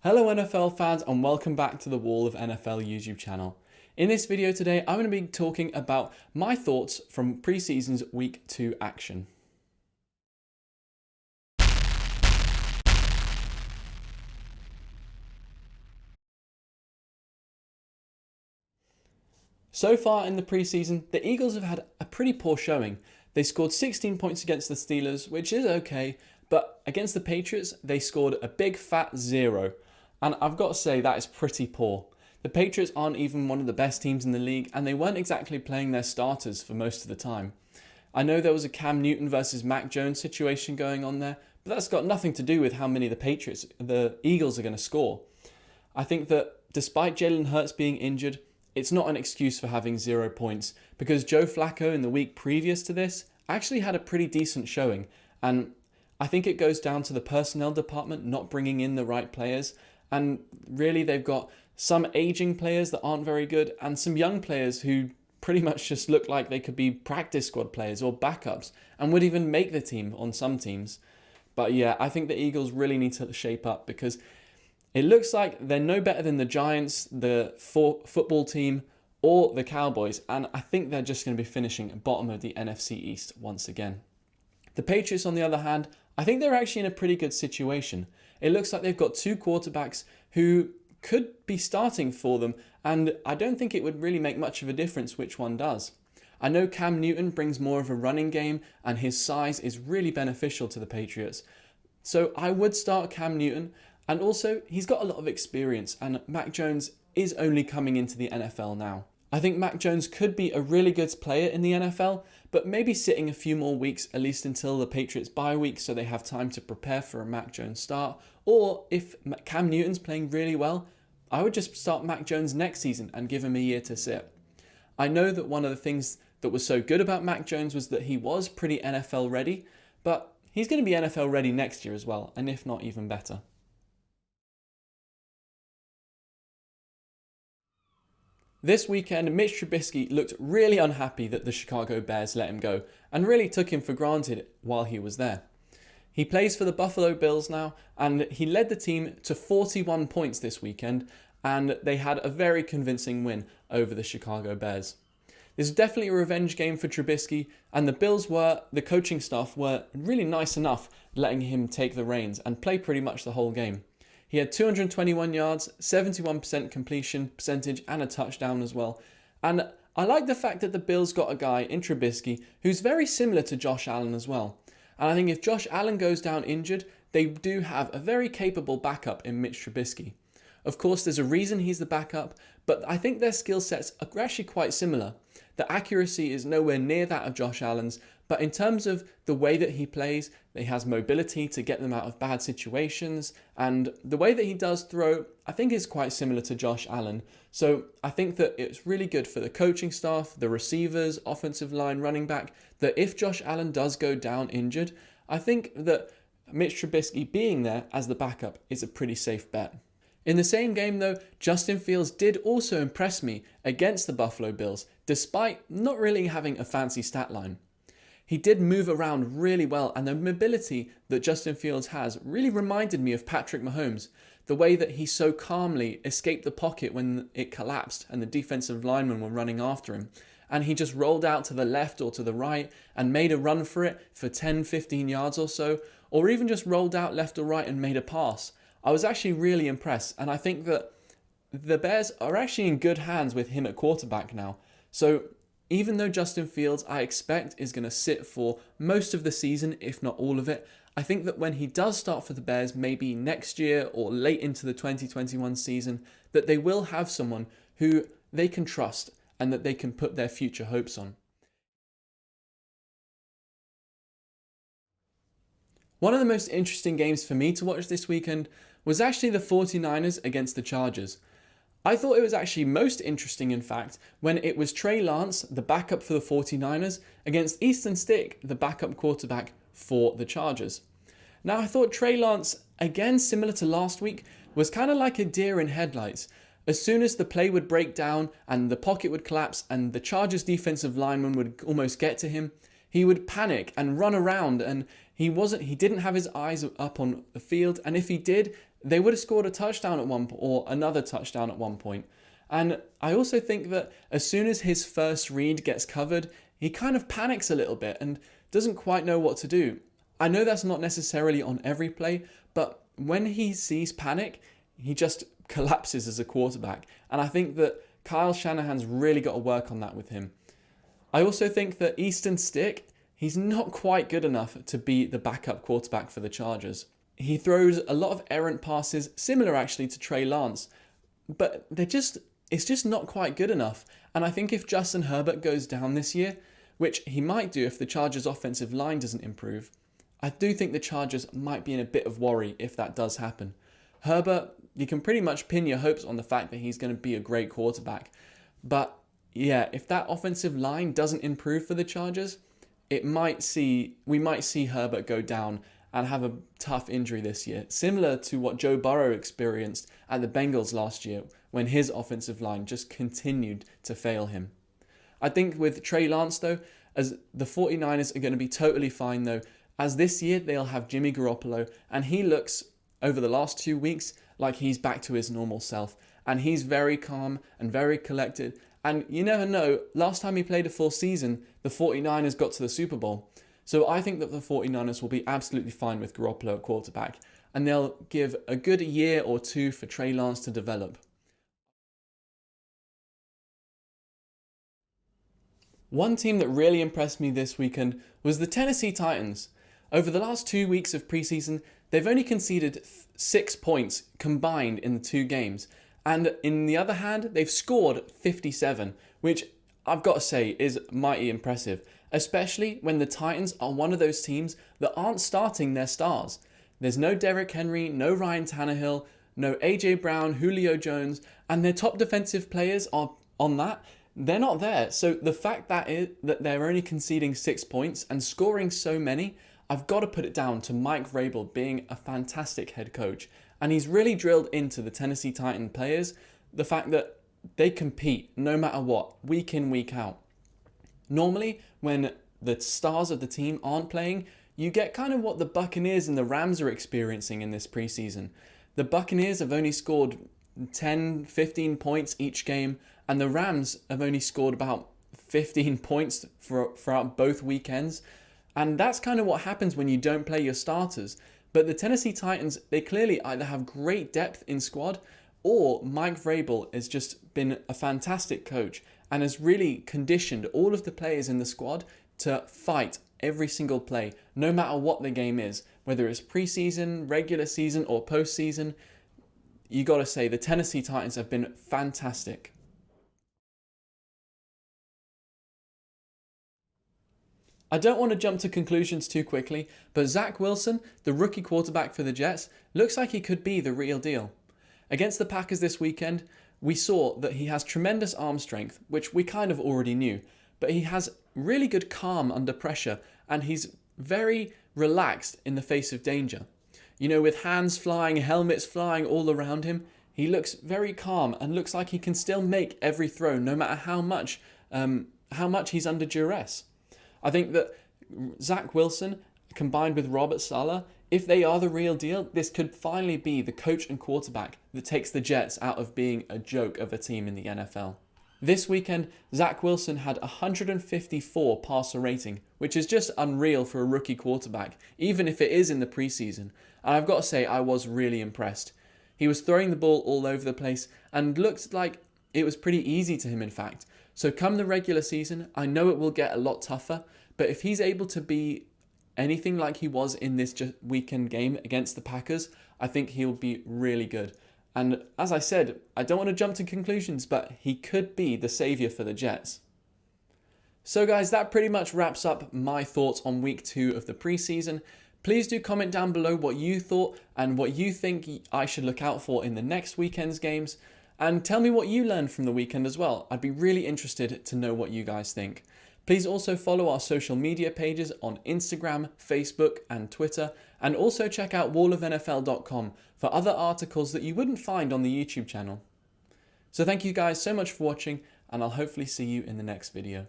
Hello NFL fans and welcome back to the Wall of NFL YouTube channel. In this video today, I'm going to be talking about my thoughts from preseason's week 2 action. So far in the preseason, the Eagles have had a pretty poor showing. They scored 16 points against the Steelers, which is okay, but against the Patriots, they scored a big fat 0. And I've got to say that is pretty poor. The Patriots aren't even one of the best teams in the league, and they weren't exactly playing their starters for most of the time. I know there was a Cam Newton versus Mac Jones situation going on there, but that's got nothing to do with how many the Eagles are going to score. I think that despite Jalen Hurts being injured, it's not an excuse for having 0 points, because Joe Flacco in the week previous to this actually had a pretty decent showing, and I think it goes down to the personnel department not bringing in the right players. And really, they've got some aging players that aren't very good and some young players who pretty much just look like they could be practice squad players or backups and would even make the team on some teams. But yeah, I think the Eagles really need to shape up because it looks like they're no better than the Giants, the football team, or the Cowboys. And I think they're just going to be finishing at bottom of the NFC East once again. The Patriots, on the other hand, I think they're actually in a pretty good situation. It looks like they've got 2 quarterbacks who could be starting for them, and I don't think it would really make much of a difference which one does. I know Cam Newton brings more of a running game, and his size is really beneficial to the Patriots. So I would start Cam Newton, and also he's got a lot of experience, and Mac Jones is only coming into the NFL now. I think Mac Jones could be a really good player in the NFL, but maybe sitting a few more weeks, at least until the Patriots bye week, so they have time to prepare for a Mac Jones start. Or if Cam Newton's playing really well, I would just start Mac Jones next season and give him a year to sit. I know that one of the things that was so good about Mac Jones was that he was pretty NFL ready, but he's going to be NFL ready next year as well, and if not, even better. This weekend, Mitch Trubisky looked really unhappy that the Chicago Bears let him go and really took him for granted while he was there. He plays for the Buffalo Bills now, and he led the team to 41 points this weekend, and they had a very convincing win over the Chicago Bears. This is definitely a revenge game for Trubisky, and the coaching staff were really nice enough letting him take the reins and play pretty much the whole game. He had 221 yards, 71% completion percentage, and a touchdown as well. And I like the fact that the Bills got a guy in Trubisky who's very similar to Josh Allen as well. And I think if Josh Allen goes down injured, they do have a very capable backup in Mitch Trubisky. Of course, there's a reason he's the backup, but I think their skill sets are actually quite similar. The accuracy is nowhere near that of Josh Allen's, but in terms of the way that he plays, he has mobility to get them out of bad situations, and the way that he does throw, I think is quite similar to Josh Allen. So I think that it's really good for the coaching staff, the receivers, offensive line, running back, that if Josh Allen does go down injured, I think that Mitch Trubisky being there as the backup is a pretty safe bet. In the same game though, Justin Fields did also impress me against the Buffalo Bills, despite not really having a fancy stat line. He did move around really well, and the mobility that Justin Fields has really reminded me of Patrick Mahomes. The way that he so calmly escaped the pocket when it collapsed and the defensive linemen were running after him. And he just rolled out to the left or to the right and made a run for it for 10, 15 yards or so, or even just rolled out left or right and made a pass. I was actually really impressed, and I think that the Bears are actually in good hands with him at quarterback now. So even though Justin Fields, I expect, is going to sit for most of the season, if not all of it, I think that when he does start for the Bears, maybe next year or late into the 2021 season, that they will have someone who they can trust and that they can put their future hopes on. One of the most interesting games for me to watch this weekend was actually the 49ers against the Chargers. I thought it was actually most interesting, in fact, when it was Trey Lance, the backup for the 49ers, against Easton Stick, the backup quarterback for the Chargers. Now, I thought Trey Lance, again similar to last week, was kind of like a deer in headlights. As soon as the play would break down and the pocket would collapse and the Chargers defensive lineman would almost get to him, he would panic and run around, and he didn't have his eyes up on the field, and if he did, they would have scored a touchdown at one point, or another touchdown at one point. And I also think that as soon as his first read gets covered, he kind of panics a little bit and doesn't quite know what to do. I know that's not necessarily on every play, but when he sees panic, he just collapses as a quarterback. And I think that Kyle Shanahan's really got to work on that with him. I also think that Easton Stick, he's not quite good enough to be the backup quarterback for the Chargers. He throws a lot of errant passes, similar actually to Trey Lance, but it's just not quite good enough. And I think if Justin Herbert goes down this year, which he might do if the Chargers' offensive line doesn't improve, I do think the Chargers might be in a bit of worry if that does happen. Herbert, you can pretty much pin your hopes on the fact that he's going to be a great quarterback. But yeah, if that offensive line doesn't improve for the Chargers, we might see Herbert go down and have a tough injury this year, similar to what Joe Burrow experienced at the Bengals last year when his offensive line just continued to fail him. I think with Trey Lance though, as the 49ers are going to be totally fine though, as this year they'll have Jimmy Garoppolo, and he looks over the last 2 weeks like he's back to his normal self, and he's very calm and very collected. And you never know, last time he played a full season, the 49ers got to the Super Bowl. So I think that the 49ers will be absolutely fine with Garoppolo at quarterback, and they'll give a good year or two for Trey Lance to develop. One team that really impressed me this weekend was the Tennessee Titans. Over the last 2 weeks of preseason, they've only conceded 6 points combined in the 2 games. And in the other hand, they've scored 57, which I've got to say is mighty impressive, especially when the Titans are one of those teams that aren't starting their stars. There's no Derrick Henry, no Ryan Tannehill, no AJ Brown, Julio Jones, and their top defensive players are on that. They're not there. So the fact that they're only conceding 6 points and scoring so many, I've got to put it down to Mike Vrabel being a fantastic head coach. And he's really drilled into the Tennessee Titan players the fact that they compete no matter what, week in, week out. Normally, when the stars of the team aren't playing, you get kind of what the Buccaneers and the Rams are experiencing in this preseason. The Buccaneers have only scored 10, 15 points each game, and the Rams have only scored about 15 points throughout both weekends. And that's kind of what happens when you don't play your starters. But the Tennessee Titans, they clearly either have great depth in squad, or Mike Vrabel has just been a fantastic coach and has really conditioned all of the players in the squad to fight every single play, no matter what the game is, whether it's preseason, regular season, or postseason. You got to say the Tennessee Titans have been fantastic. I don't want to jump to conclusions too quickly, but Zack Wilson, the rookie quarterback for the Jets, looks like he could be the real deal. Against the Packers this weekend, we saw that he has tremendous arm strength, which we kind of already knew, but he has really good calm under pressure, and he's very relaxed in the face of danger. You know, with hands flying, helmets flying all around him, he looks very calm and looks like he can still make every throw, no matter how much he's under duress. I think that Zack Wilson, combined with Robert Saleh, if they are the real deal, this could finally be the coach and quarterback that takes the Jets out of being a joke of a team in the NFL. This weekend, Zack Wilson had 154 passer rating, which is just unreal for a rookie quarterback, even if it is in the preseason. And I've got to say, I was really impressed. He was throwing the ball all over the place and looked like it was pretty easy to him, in fact. So come the regular season, I know it will get a lot tougher, but if he's able to be anything like he was in this weekend game against the Packers, I think he'll be really good. And as I said, I don't want to jump to conclusions, but he could be the saviour for the Jets. So guys, that pretty much wraps up my thoughts on week 2 of the preseason. Please do comment down below what you thought and what you think I should look out for in the next weekend's games. And tell me what you learned from the weekend as well. I'd be really interested to know what you guys think. Please also follow our social media pages on Instagram, Facebook, and Twitter. And also check out wallofnfl.com for other articles that you wouldn't find on the YouTube channel. So thank you guys so much for watching, and I'll hopefully see you in the next video.